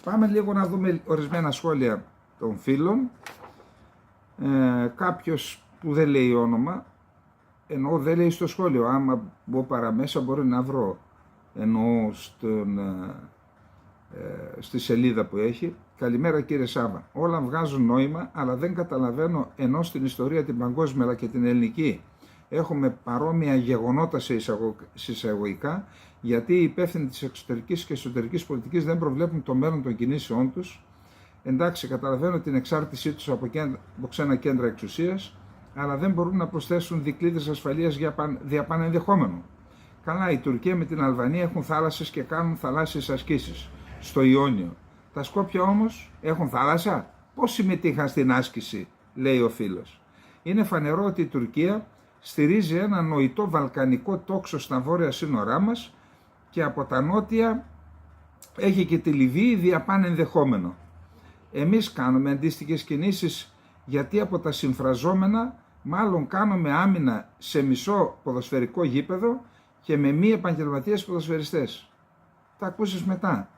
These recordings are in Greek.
Πάμε λίγο να δούμε ορισμένα σχόλια των φίλων. Κάποιος που δεν λέει όνομα, ενώ δεν λέει στο σχόλιο, άμα μπω παραμέσα μπορεί να βρω, εννοώ στη σελίδα που έχει. Καλημέρα κύριε Σάβα, όλα βγάζουν νόημα, αλλά δεν καταλαβαίνω, ενώ στην ιστορία την παγκόσμια αλλά και την ελληνική έχουμε παρόμοια γεγονότα σε εισαγωγικά, γιατί οι υπεύθυνοι της εξωτερικής και εσωτερικής πολιτικής δεν προβλέπουν το μέλλον των κινήσεών τους. Εντάξει, καταλαβαίνω την εξάρτησή τους από ξένα κέντρα εξουσίας, αλλά δεν μπορούν να προσθέσουν δικλείδες ασφαλείας για πανενδεχόμενο. Καλά, η Τουρκία με την Αλβανία έχουν θάλασσες και κάνουν θαλάσσιες ασκήσεις στο Ιόνιο. Τα Σκόπια όμως έχουν θάλασσα. Πώς συμμετείχαν στην άσκηση, λέει ο φίλος. Είναι φανερό ότι η Τουρκία στηρίζει ένα νοητό βαλκανικό τόξο στα βόρεια σύνορά μας και από τα νότια έχει και τη Λιβύη δια πανενδεχόμενο. Εμείς κάνουμε αντίστοιχες κινήσεις, γιατί από τα συμφραζόμενα μάλλον κάνουμε άμυνα σε μισό ποδοσφαιρικό γήπεδο και με μη επαγγελματίες ποδοσφαιριστές. Θα ακούσεις μετά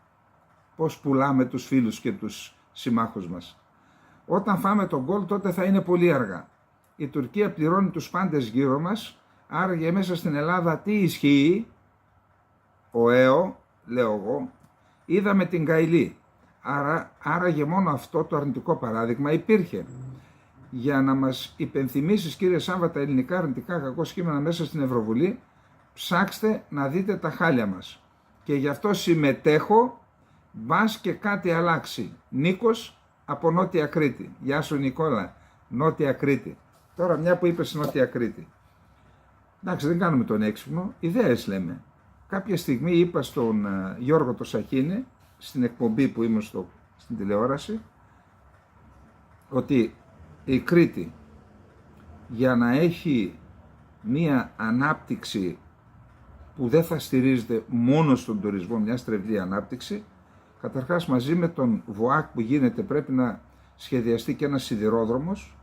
πώς πουλάμε τους φίλους και τους συμμάχους μας. Όταν φάμε τον γκολ τότε θα είναι πολύ αργά. Η Τουρκία πληρώνει τους πάντες γύρω μας, άρα για μέσα στην Ελλάδα τι ισχύει? Ο ΕΟ, λέω εγώ, είδαμε την Καηλή. Άραγε μόνο αυτό το αρνητικό παράδειγμα υπήρχε. Για να μας υπενθυμίσεις κύριε Σάββα τα ελληνικά αρνητικά κακό κείμενα μέσα στην Ευρωβουλή, ψάξτε να δείτε τα χάλια μας. Και γι' αυτό συμμετέχω, μπας και κάτι αλλάξει. Νίκος από Νότια Κρήτη. Γεια σου Νικόλα, Νότια Κρήτη. Τώρα μια που είπες Νότια Κρήτη. Εντάξει, δεν κάνουμε τον έξυπνο, ιδέες λέμε. Κάποια στιγμή είπα στον Γιώργο το Σαχίνη, στην εκπομπή που ήμουν στην τηλεόραση, ότι η Κρήτη για να έχει μία ανάπτυξη που δεν θα στηρίζεται μόνο στον τουρισμό, μια στρεβλή ανάπτυξη, καταρχάς μαζί με τον ΒΟΑΚ που γίνεται πρέπει να σχεδιαστεί και ένας σιδηρόδρομος,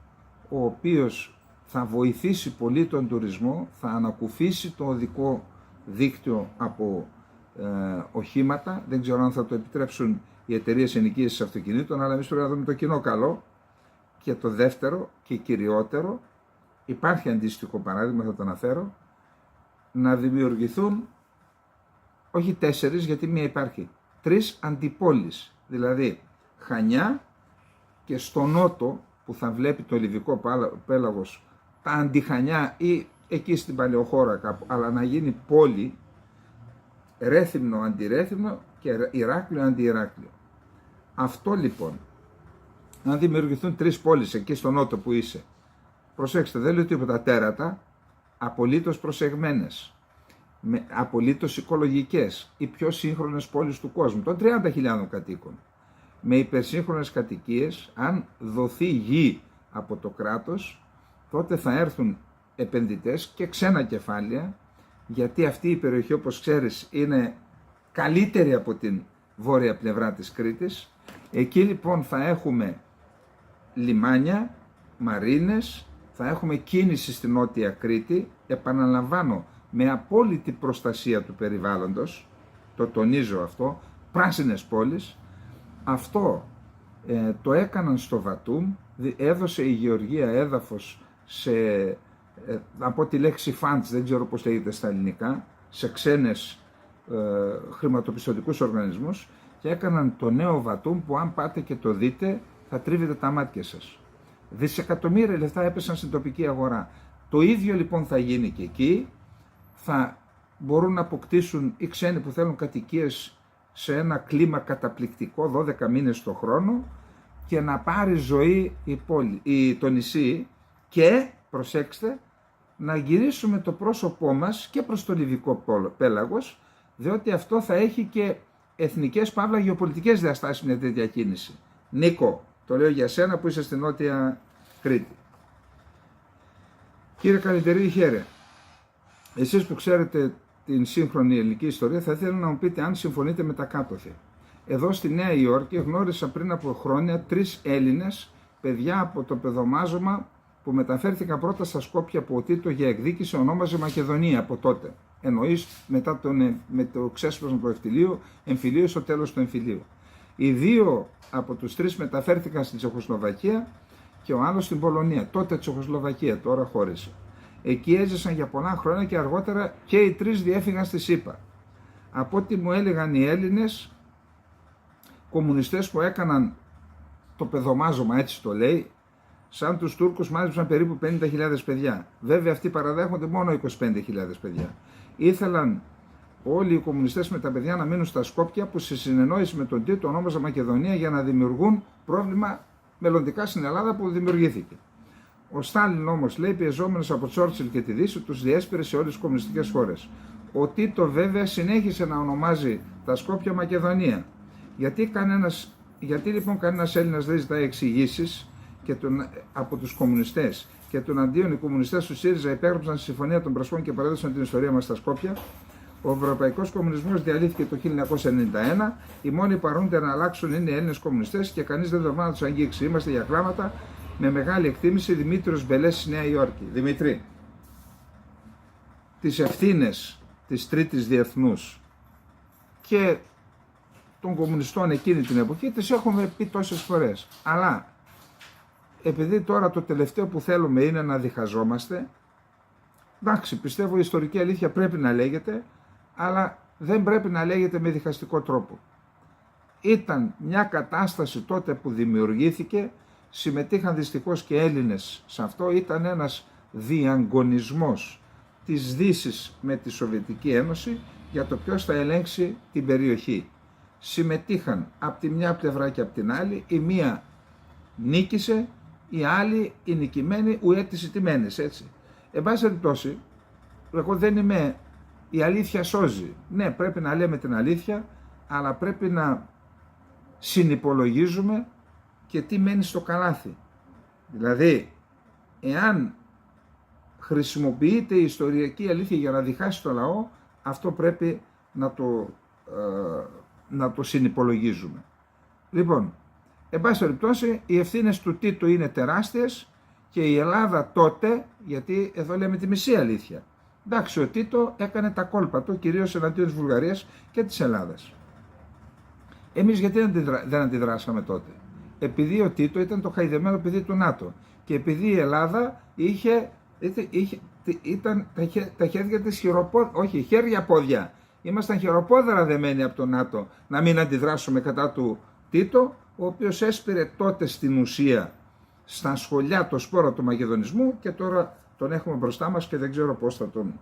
ο οποίος θα βοηθήσει πολύ τον τουρισμό, θα ανακουφίσει το οδικό δίκτυο από οχήματα. Δεν ξέρω αν θα το επιτρέψουν οι εταιρείες ενοικίασης αυτοκινήτων, αλλά εμείς πρέπει να δούμε το κοινό καλό. Και το δεύτερο και κυριότερο, υπάρχει αντίστοιχο παράδειγμα, θα το αναφέρω, να δημιουργηθούν όχι 4, γιατί μία υπάρχει, 3 αντιπόλεις, δηλαδή Χανιά και στο νότο που θα βλέπει το Λιβικό πέλαγος, τα αντιχανιά ή εκεί στην Παλαιοχώρα κάπου, αλλά να γίνει πόλη, Ρέθυμνο αντιρέθυμνο και Ηράκλειο αντιηράκλειο. Αυτό λοιπόν, να δημιουργηθούν 3 πόλεις εκεί στο νότο που είσαι. Προσέξτε, δεν λέω τίποτα τέρατα, απολύτως προσεγμένες, απολύτως οικολογικές, οι πιο σύγχρονες πόλεις του κόσμου, των 30.000 κατοίκων, με υπερσύγχρονες κατοικίες. Αν δοθεί γη από το κράτος, τότε θα έρθουν επενδυτές και ξένα κεφάλαια, γιατί αυτή η περιοχή, όπως ξέρεις, είναι καλύτερη από την βόρεια πλευρά της Κρήτης. Εκεί λοιπόν θα έχουμε λιμάνια, μαρίνες, θα έχουμε κίνηση στην Νότια Κρήτη, επαναλαμβάνω, με απόλυτη προστασία του περιβάλλοντος, το τονίζω αυτό, πράσινες πόλεις. Αυτό το έκαναν στο Βατούμ, έδωσε η Γεωργία έδαφος σε, από τη λέξη funds, δεν ξέρω πώς λέγεται στα ελληνικά, σε ξένες χρηματοπιστωτικούς οργανισμούς, και έκαναν το νέο Βατούμ που αν πάτε και το δείτε θα τρίβετε τα μάτια σας. Δισεκατομμύρια λεφτά έπεσαν στην τοπική αγορά. Το ίδιο λοιπόν θα γίνει και εκεί. Θα μπορούν να αποκτήσουν οι ξένοι που θέλουν κατοικίες σε ένα κλίμα καταπληκτικό 12 μήνες το χρόνο και να πάρει ζωή το νησί και, προσέξτε, να γυρίσουμε το πρόσωπό μας και προς το Λιβικό πέλαγος, διότι αυτό θα έχει και εθνικές παύλα γεωπολιτικές διαστάσεις μια τέτοια κίνηση. Νίκο, το λέω για σένα που είσαι στην Νότια Κρήτη. Κύριε Καλυτερίδη, χαίρε. Εσείς που ξέρετε την σύγχρονη ελληνική ιστορία, θα ήθελα να μου πείτε αν συμφωνείτε με τα κάτωθη. Εδώ στη Νέα Υόρκη γνώρισα πριν από χρόνια 3 Έλληνες παιδιά από το παιδομάζωμα που μεταφέρθηκαν πρώτα στα Σκόπια από ο Τίτο για εκδίκηση, ονόμαζε Μακεδονία από τότε. Εννοείς μετά με το ξέσπασμα του εμφυλίου στο τέλος του εμφυλίου. Οι δύο από τους τρεις μεταφέρθηκαν στην Τσεχοσλοβακία και ο άλλος στην Πολωνία. Τότε Τσεχοσλοβακία, τώρα χώρισε. Εκεί έζησαν για πολλά χρόνια και αργότερα και οι τρεις διέφυγαν στη ΣΥΠΑ. Από ό,τι μου έλεγαν οι Έλληνες κομμουνιστές που έκαναν το παιδομάζωμα, έτσι το λέει, σαν τους Τούρκους μάζεψαν περίπου 50.000 παιδιά. Βέβαια αυτοί παραδέχονται μόνο 25.000 παιδιά. Ήθελαν όλοι οι κομμουνιστές με τα παιδιά να μείνουν στα Σκόπια, που σε συνεννόηση με τον Τίτο ονόμαζα Μακεδονία, για να δημιουργούν πρόβλημα μελλοντικά στην Ελλάδα που δημιουργήθηκε. Ο Στάλιν όμως, λέει, πιεζόμενος από Τσόρτσιλ και τη Δύση, τους διέσπηρε σε όλες τις κομμουνιστικές χώρες. Ο Τίτο βέβαια συνέχισε να ονομάζει τα Σκόπια Μακεδονία. Γιατί λοιπόν κανένας Έλληνας δεν ζητάει εξηγήσεις από τους κομμουνιστές, και τον αντίον οι κομμουνιστές του ΣΥΡΙΖΑ υπέγραψαν τη Συμφωνία των Πρασπών και παρέδωσαν την ιστορία μας στα Σκόπια? Ο Ευρωπαϊκός Κομμουνισμός διαλύθηκε το 1991. Οι μόνοι που αρνούνται να αλλάξουν είναι οι Έλληνες κομμουνιστές και κανείς δεν τολμά να τους αγγίξει. Είμαστε για κλάματα. Με μεγάλη εκτίμηση, Δημήτριος Μπελές, Νέα Υόρκη. Δημήτρη, τις ευθύνες της Τρίτης Διεθνούς και των κομμουνιστών εκείνη την εποχή τις έχουμε πει τόσες φορές. Αλλά επειδή τώρα το τελευταίο που θέλουμε είναι να διχαζόμαστε, εντάξει, πιστεύω η ιστορική αλήθεια πρέπει να λέγεται, αλλά δεν πρέπει να λέγεται με διχαστικό τρόπο. Ήταν μια κατάσταση τότε που δημιουργήθηκε, συμμετείχαν δυστυχώς και Έλληνες σε αυτό, ήταν ένας διαγωνισμός της Δύσης με τη Σοβιετική Ένωση για το ποιος θα ελέγξει την περιοχή. Συμμετείχαν από τη μια πλευρά και από την άλλη, η μία νίκησε, η άλλη, οι νικημένοι, ουέτης τιμένες, έτσι. Εν πάση περιπτώσει, εγώ δεν είμαι, η αλήθεια σώζει. Ναι, πρέπει να λέμε την αλήθεια, αλλά πρέπει να συνυπολογίζουμε και τι μένει στο καλάθι. Δηλαδή, εάν χρησιμοποιείται η ιστορική αλήθεια για να διχάσει το λαό, αυτό πρέπει να το συνυπολογίζουμε. Λοιπόν, εν πάση περιπτώσει, οι ευθύνες του Τίτο είναι τεράστιες και η Ελλάδα τότε, γιατί εδώ λέμε τη μισή αλήθεια. Εντάξει, ο Τίτο έκανε τα κόλπα του, κυρίως εναντίον της Βουλγαρίας και της Ελλάδας. Εμείς γιατί δεν αντιδράσαμε τότε? Επειδή ο Τίτο ήταν το χαϊδεμένο παιδί του ΝΑΤΟ και επειδή η Ελλάδα ήταν τα χέρια της όχι, χέρια-πόδια. Ήμασταν χειροπόδαρα δεμένοι από το ΝΑΤΟ να μην αντιδράσουμε κατά του Τίτο, ο οποίος έσπηρε τότε στην ουσία στα σχολιά το σπόρο του μακεδονισμού και τώρα τον έχουμε μπροστά μας και δεν ξέρω πώς θα τον